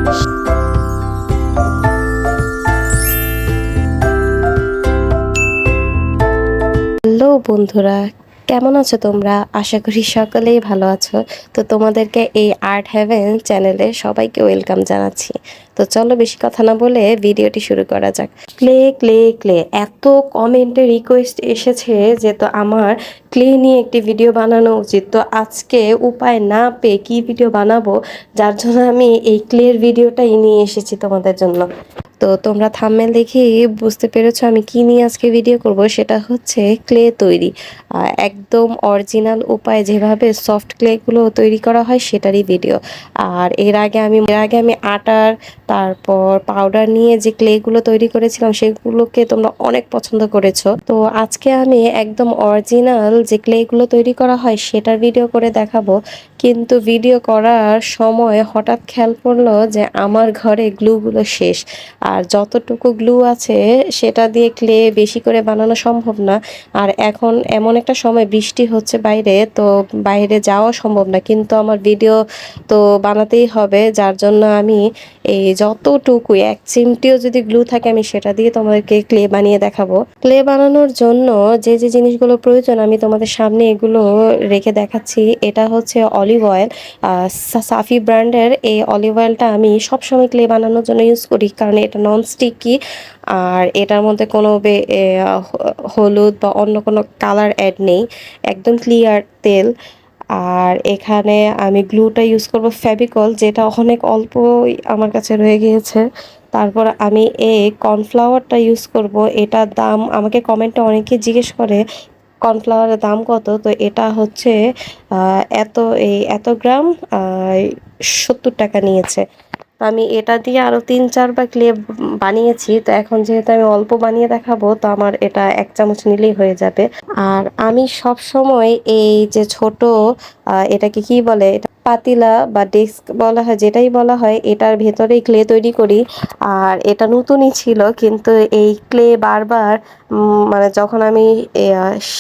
Hello বন্ধুরা, কেমন আছো তোমরা? আশা করি সকলেই ভালো আছো। তো তোমাদেরকে এই আর্ট হেভেন চ্যানেলে সবাইকে ওয়েলকাম জানাচ্ছি। তো চলো বেশি কথা না বলে ভিডিওটি শুরু করা যাক। ক্লে ক্লে ক্লে, এত কমেন্টে রিকোয়েস্ট এসেছে যে তো আমার ক্লে নিয়ে একটি ভিডিও বানানো উচিত। তো আজকে উপায় না পেয়ে কি ভিডিও বানাবো, যার জন্য আমি এই ক্লের ভিডিওটাই নিয়ে এসেছি তোমাদের জন্য। তো তোমরা থাম্বনেল দেখেই বুঝতে পেরেছো আমি কি নিয়ে আজকে ভিডিও করব। সেটা হচ্ছে ক্লে তৈরি, একদম অরিজিনাল উপায়ে যেভাবে সফট ক্লেগুলো তৈরি করা হয় সেটারই ভিডিও। আর এর আগে আমি আটার তারপর পাউডার নিয়ে যে ক্লেগুলো তৈরি করেছিলাম সেগুলোকে তোমরা অনেক পছন্দ করেছো। তো আজকে আমি একদম অরিজিনাল যে ক্লেগুলো তৈরি করা হয় সেটার ভিডিও করে দেখাবো। কিন্তু ভিডিও করার সময় হঠাৎ খেয়াল পড়লো যে আমার ঘরে গ্লুগুলো শেষ, আর যতটুকু গ্লু আছে সেটা দিয়ে ক্লে বেশি করে বানানো সম্ভব না। আর এখন এমন একটা সময় বৃষ্টি হচ্ছে বাইরে, তো বাইরে যাওয়া সম্ভব না, কিন্তু আমার ভিডিও তো বানাতেই হবে, যার জন্য আমি এই যতটুকু এক চিমটিও যদি গ্লু থাকে আমি সেটা দিয়ে তোমাদেরকে ক্লে বানিয়ে দেখাবো। ক্লে বানানোর জন্য যে যে জিনিসগুলো প্রয়োজন আমি তোমাদের সামনে এগুলো রেখে দেখাচ্ছি। এটা হচ্ছে অলিভ অয়েল, সাফি ব্র্যান্ডের এই অলিভ অয়েলটা আমি সবসময় ক্লে বানানোর জন্য ইউজ করি, কারণ এটা নন স্টিকি আর এটার মধ্যে কোনো হলুদ বা অন্য কোনো কালার অ্যাড নেই, একদম ক্লিয়ার তেল। আর এখানে আমি গ্লুটা ইউজ করব ফেভিকল, যেটা অনেক অল্প আমার কাছে রয়ে গিয়েছে। তারপর আমি এই কর্নফ্লাওয়ারটা ইউজ করব। এটার দাম আমাকে কমেন্টে অনেকে জিজ্ঞেস করে কর্নফ্লাওয়ারের দাম কত। তো এটা হচ্ছে এত গ্রাম 70 টাকা নিয়েছে। তো আমি এটা দিয়ে আরও 3-4 বার ক্লে বানিয়েছি। তো এখন যেহেতু আমি অল্প বানিয়ে দেখাবো, তো আমার এটা 1 চামচ নিলেই হয়ে যাবে। আর আমি সব সময় এই যে ছোট এটাকে কি বলে, এটা পাতিলা বা ডেস্ক বলা হয়, যেটাই বলা হয়, এটার ভেতরেই ক্লে তৈরি করি। আর এটা নতুনই ছিল, কিন্তু এই ক্লে বারবার মানে যখন আমি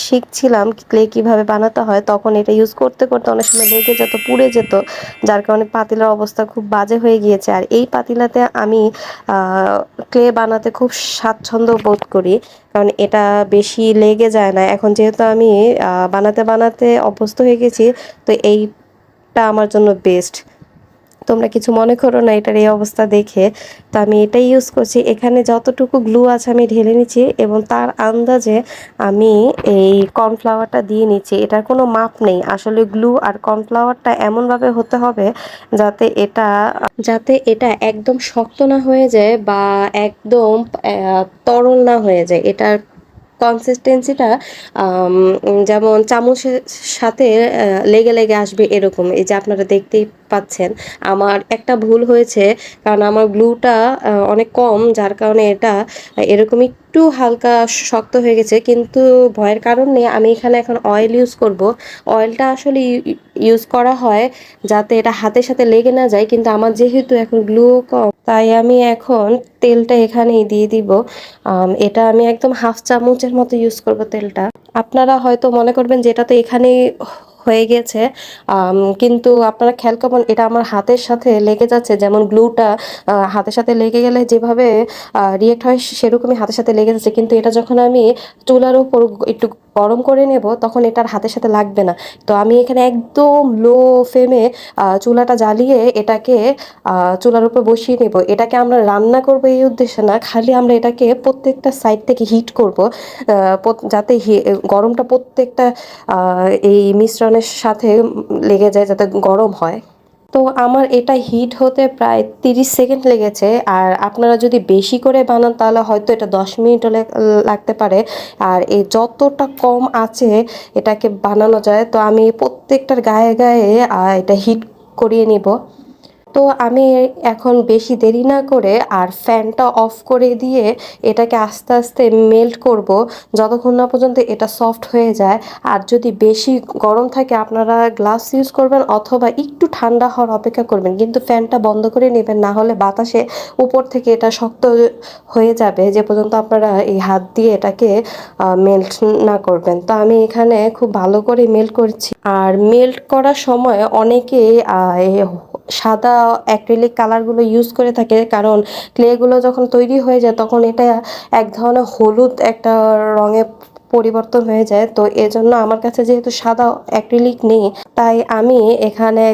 শিখছিলাম ক্লে কিভাবে বানাতে হয়, তখন এটা ইউজ করতে করতে অনেক সময় লেগে যেত, পুড়ে যেত, যার কারণে পাতিলার অবস্থা খুব বাজে হয়ে গিয়েছে। আর এই পাতিলাতে আমি ক্লে বানাতে খুব স্বাচ্ছন্দ্য বোধ করি, কারণ এটা বেশি লেগে যায় না। এখন যেহেতু আমি বানাতে বানাতে অভ্যস্ত হয়ে গেছি, তো এইটা আমার জন্য বেস্ট। তোমরা কিছু মনে করো না এটার এই অবস্থা দেখে। তো আমি এটাই ইউজ করছি। এখানে যতটুকু গ্লু আছে আমি ঢেলে নিচ্ছি এবং তার আন্দাজে আমি এই কর্নফ্লাওয়ারটা দিয়ে নিচ্ছি। এটার কোনো মাপ নেই, আসলে গ্লু আর কর্নফ্লাওয়ারটা এমনভাবে হতে হবে যাতে এটা একদম শক্ত না হয়ে যায় বা একদম তরল না হয়ে যায়। এটার কনসিস্টেন্সিটা যেমন চামচের সাথে লেগে লেগে আসবে এরকম। এই যে আপনারা দেখতেই পাচ্ছেন আমার একটা ভুল হয়েছে, কারণ আমার গ্লুটা অনেক কম, যার কারণে এটা এরকম একটু হালকা শক্ত হয়ে গেছে। কিন্তু ভয়ের কারণ নেই, আমি এখানে এখন অয়েল ইউজ করব। অয়েলটা আসলে ইউজ করা হয় যাতে এটা হাতের সাথে লেগে না যায়, কিন্তু আমার যেহেতু এখন গ্লু কম, তাই আমি এখন তেলটা এখানেই দিয়ে দিব। এটা আমি একদম 1/2 চামচের মতো ইউজ করব তেলটা। আপনারা হয়তো মনে করবেন যে এটা তো এখানেই হয়ে গেছে, কিন্তু আপনারা খেয়াল করবেন এটা আমার হাতের সাথে লেগে যাচ্ছে। যেমন গ্লুটা হাতের সাথে লেগে গেলে যেভাবে রিয়েক্ট হয় সেরকমই হাতের সাথে লেগে যাচ্ছে, কিন্তু এটা যখন আমি চুলার উপর একটু গরম করে নেব তখন এটার হাতের সাথে লাগবে না। তো আমি এখানে একদম লো ফ্লেমে চুলাটা জ্বালিয়ে এটাকে চুলার উপর বসিয়ে নেব। এটাকে আমরা রান্না করব এই উদ্দেশ্যে না, খালি আমরা এটাকে প্রত্যেকটা সাইড থেকে হিট করব, যাতে গরমটা প্রত্যেকটা এই মিশ্রণের সাথে লেগে যায়, যাতে গরম হয়। তো আমার এটা হিট হতে প্রায় 30 সেকেন্ড লেগেছে। আর আপনারা যদি বেশি করে বানান তাহলে হয়তো এটা 10 মিনিটও লাগতে পারে। আর এই যতটা কম আছে এটাকে বানানো যায়, তো আমি প্রত্যেকটার গায়ে গায়ে এটা হিট করিয়ে নিব। তো আমি এখন বেশি দেরি না করে আর ফ্যানটা অফ করে দিয়ে এটাকে আস্তে আস্তে মেল্ট করব, যতক্ষণ না পর্যন্ত এটা সফট হয়ে যায়। আর যদি বেশি গরম থাকে আপনারা গ্লাস ইউজ করবেন অথবা একটু ঠান্ডা হওয়ার অপেক্ষা করবেন, কিন্তু ফ্যানটা বন্ধ করে নেবেন, না হলে বাতাসে উপর থেকে এটা শক্ত হয়ে যাবে যে পর্যন্ত আপনারা এই হাত দিয়ে এটাকে মেল্ট না করবেন। তো আমি এখানে খুব ভালো করে মেল্ট করছি। আর মেল্ট করার সময় অনেকে সাদা অ্যাক্রিলিক কালারগুলো ইউজ করে থাকে, কারণ ক্লেগুলো যখন তৈরি হয়ে যায় তখন এটা এক ধরনের হলুদ একটা রঙে পরিবর্তন হয়ে যায়। তো এজন্য আমার কাছে যেহেতু সাদা অ্যাক্রিলিক নেই, তাই আমি এখানে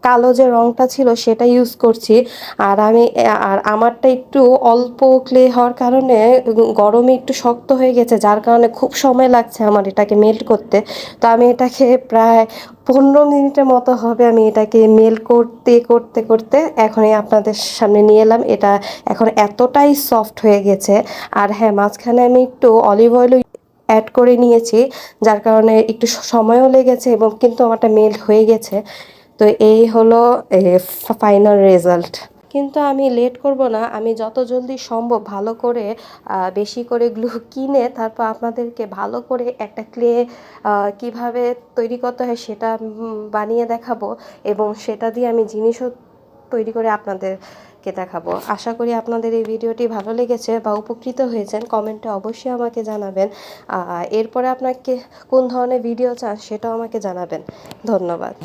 কালো যে রংটা ছিল সেটা ইউজ করছি। আর আমারটা একটু অল্প ক্লে হওয়ার কারণে গরমে একটু শক্ত হয়ে গেছে, যার কারণে খুব সময় লাগছে আমার এটাকে মেল্ট করতে। তো আমি এটাকে প্রায় 15 মিনিটের মতো হবে আমি এটাকে মেল্ট করতে করতে করতে এখনই আপনাদের সামনে নিয়ে এলাম। এটা এখন এতটাই সফট হয়ে গেছে। আর হ্যাঁ, মাঝখানে আমি একটু অলিভ অয়েল অ্যাড করে নিয়েছি, যার কারণে একটু সময়ও লেগেছে এবং কিন্তু আমারটা মেল্ট হয়ে গেছে। তো এই হলো ফাইনাল রেজাল্ট। কিন্তু আমি লেট করব না, আমি যত জলদি সম্ভব ভালো করে বেশি করে গ্লু কিনে তারপর আপনাদেরকে ভালো করে একটা ক্লে কিভাবে তৈরি করতে হয় সেটা বানিয়ে দেখাবো, এবং সেটা দিয়ে আমি জিনিসও তৈরি করে আপনাদেরকে দেখাবো। আশা করি আপনাদের এই ভিডিওটি ভালো লেগেছে বা উপকৃত হয়েছেন। কমেন্টে অবশ্যই আমাকে জানাবেন। এরপরে আপনাকে কোন ধরনের ভিডিও চান সেটাও আমাকে জানাবেন। ধন্যবাদ।